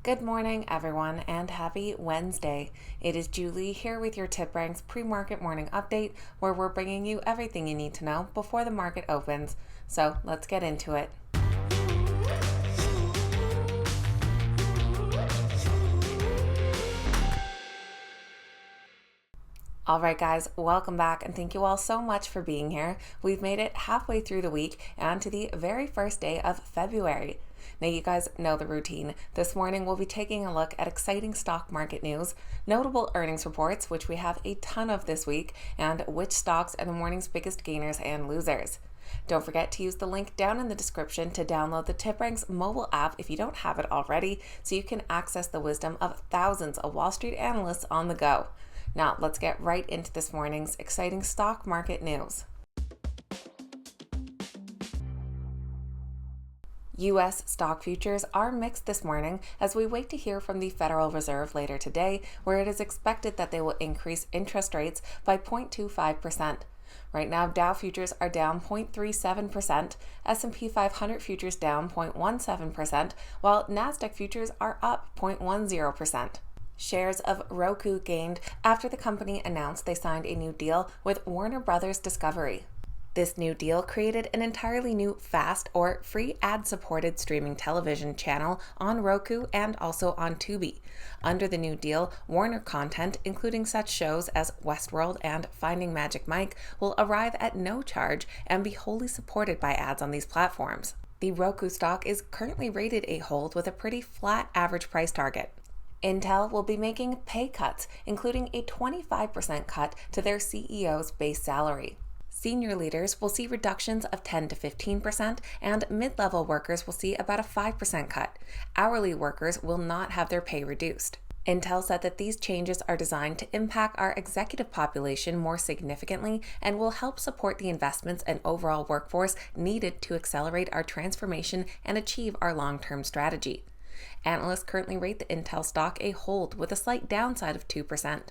Good morning, everyone, and happy Wednesday. It is Julie here with your TipRanks pre-market morning update, where we're bringing you everything you need to know before the market opens. So let's get into it. Alright guys, welcome back and thank you all so much for being here. We've made it halfway through the week and to the very first day of February. Now you guys know the routine. This morning we'll be taking a look at exciting stock market news, notable earnings reports, which we have a ton of this week, and which stocks are the morning's biggest gainers and losers. Don't forget to use the link down in the description to download the TipRanks mobile app if you don't have it already, so you can access the wisdom of thousands of Wall Street analysts on the go. Now let's get right into this morning's exciting stock market news. U.S. stock futures are mixed this morning as we wait to hear from the Federal Reserve later today, where it is expected that they will increase interest rates by 0.25%. Right now, Dow futures are down 0.37%, S&P 500 futures down 0.17%, while NASDAQ futures are up 0.10%. Shares of Roku gained after the company announced they signed a new deal with Warner Bros. Discovery. This new deal created an entirely new FAST or free ad-supported streaming television channel on Roku and also on Tubi. Under the new deal, Warner content, including such shows as Westworld and Finding Magic Mike, will arrive at no charge and be wholly supported by ads on these platforms. The Roku stock is currently rated a hold with a pretty flat average price target. Intel will be making pay cuts, including a 25% cut to their CEO's base salary. Senior leaders will see reductions of 10 to 15%, and mid-level workers will see about a 5% cut. Hourly workers will not have their pay reduced. Intel said that these changes are designed to impact our executive population more significantly and will help support the investments and overall workforce needed to accelerate our transformation and achieve our long-term strategy. Analysts currently rate the Intel stock a hold with a slight downside of 2%.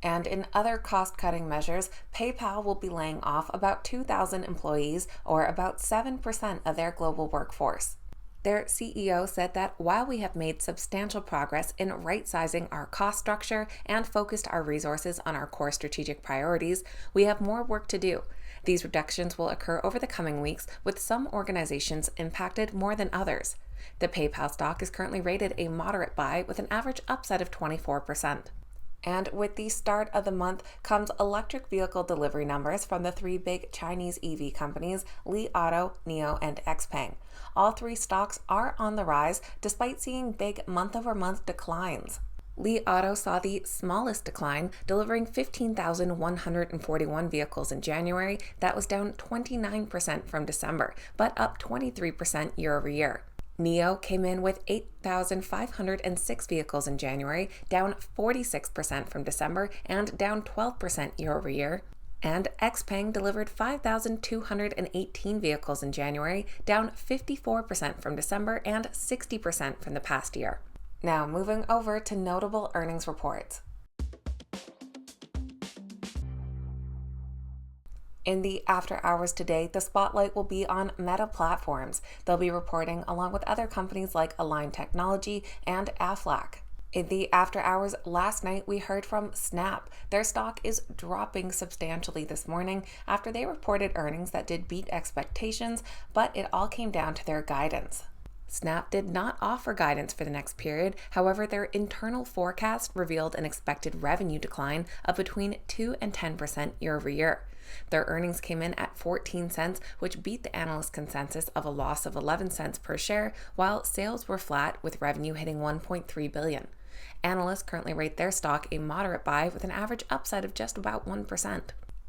And in other cost-cutting measures, PayPal will be laying off about 2,000 employees, or about 7% of their global workforce. Their CEO said that while we have made substantial progress in right-sizing our cost structure and focused our resources on our core strategic priorities, we have more work to do. These reductions will occur over the coming weeks, with some organizations impacted more than others. The PayPal stock is currently rated a moderate buy with an average upside of 24%. And with the start of the month comes electric vehicle delivery numbers from the three big Chinese EV companies, Li Auto, NIO, and XPeng. All three stocks are on the rise despite seeing big month-over-month declines. Li Auto saw the smallest decline, delivering 15,141 vehicles in January. That was down 29% from December, but up 23% year-over-year. NIO came in with 8,506 vehicles in January, down 46% from December and down 12% year-over-year. And XPeng delivered 5,218 vehicles in January, down 54% from December and 60% from the past year. Now moving over to notable earnings reports. In the after hours today, the spotlight will be on Meta Platforms. They'll be reporting along with other companies like Align Technology and Aflac. In the after hours last night, we heard from Snap. Their stock is dropping substantially this morning after they reported earnings that did beat expectations, but it all came down to their guidance. Snap did not offer guidance for the next period. However, their internal forecast revealed an expected revenue decline of between 2 and 10% year-over-year. Their earnings came in at 14 cents, which beat the analyst consensus of a loss of 11 cents per share, while sales were flat with revenue hitting $1.3 billion. Analysts currently rate their stock a moderate buy with an average upside of just about 1%.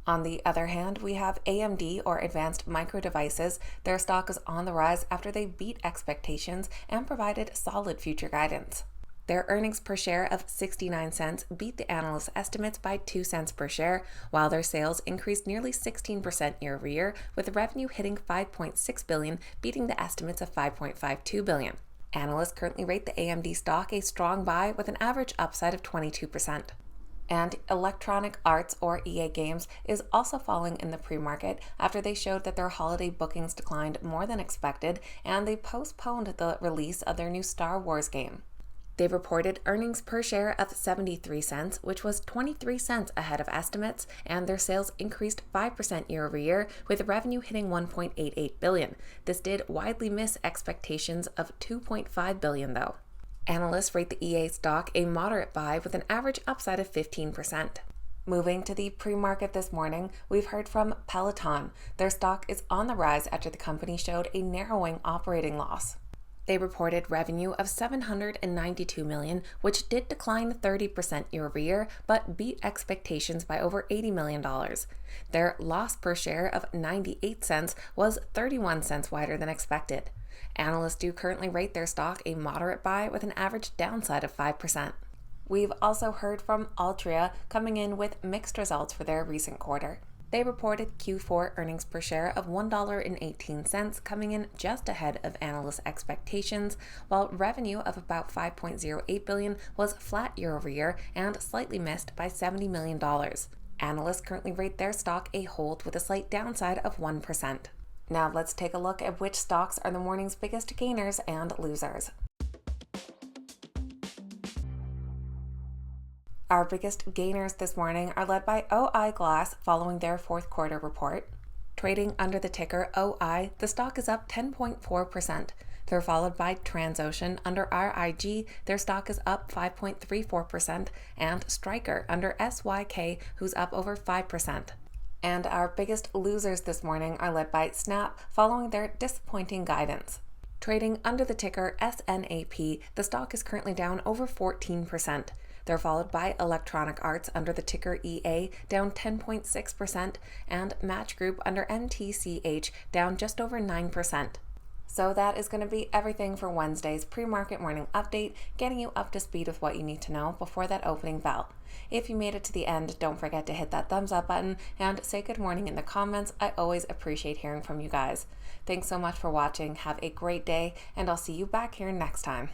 On the other hand, we have AMD, or Advanced Micro Devices. Their stock is on the rise after they beat expectations and provided solid future guidance. Their earnings per share of 69 cents beat the analyst estimates by 2 cents per share, while their sales increased nearly 16% year-over-year, with revenue hitting $5.6 billion, beating the estimates of $5.52 billion. Analysts currently rate the AMD stock a strong buy with an average upside of 22%. And Electronic Arts, or EA Games, is also falling in the pre-market after they showed that their holiday bookings declined more than expected and they postponed the release of their new Star Wars game. They reported earnings per share of 73 cents, which was 23 cents ahead of estimates, and their sales increased 5% year over year, with revenue hitting $1.88 billion. This did widely miss expectations of $2.5 billion, though. Analysts rate the EA stock a moderate buy with an average upside of 15%. Moving to the pre-market this morning, we've heard from Peloton. Their stock is on the rise after the company showed a narrowing operating loss. They reported revenue of $792 million, which did decline 30% year over year, but beat expectations by over $80 million. Their loss per share of 98 cents was 31 cents wider than expected. Analysts do currently rate their stock a moderate buy with an average downside of 5%. We've also heard from Altria, coming in with mixed results for their recent quarter. They reported Q4 earnings per share of $1.18, coming in just ahead of analyst expectations, while revenue of about $5.08 billion was flat year over year and slightly missed by $70 million. Analysts currently rate their stock a hold with a slight downside of 1%. Now let's take a look at which stocks are the morning's biggest gainers and losers. Our biggest gainers this morning are led by OI Glass following their fourth quarter report. Trading under the ticker OI, the stock is up 10.4%. They're followed by Transocean under RIG, their stock is up 5.34%, and Stryker under SYK, who's up over 5%. And our biggest losers this morning are led by Snap following their disappointing guidance. Trading under the ticker SNAP, the stock is currently down over 14%. They're followed by Electronic Arts under the ticker EA, down 10.6%, and Match Group under MTCH, down just over 9%. So that is going to be everything for Wednesday's pre-market morning update, getting you up to speed with what you need to know before that opening bell. If you made it to the end, don't forget to hit that thumbs up button and say good morning in the comments. I always appreciate hearing from you guys. Thanks so much for watching. Have a great day, and I'll see you back here next time.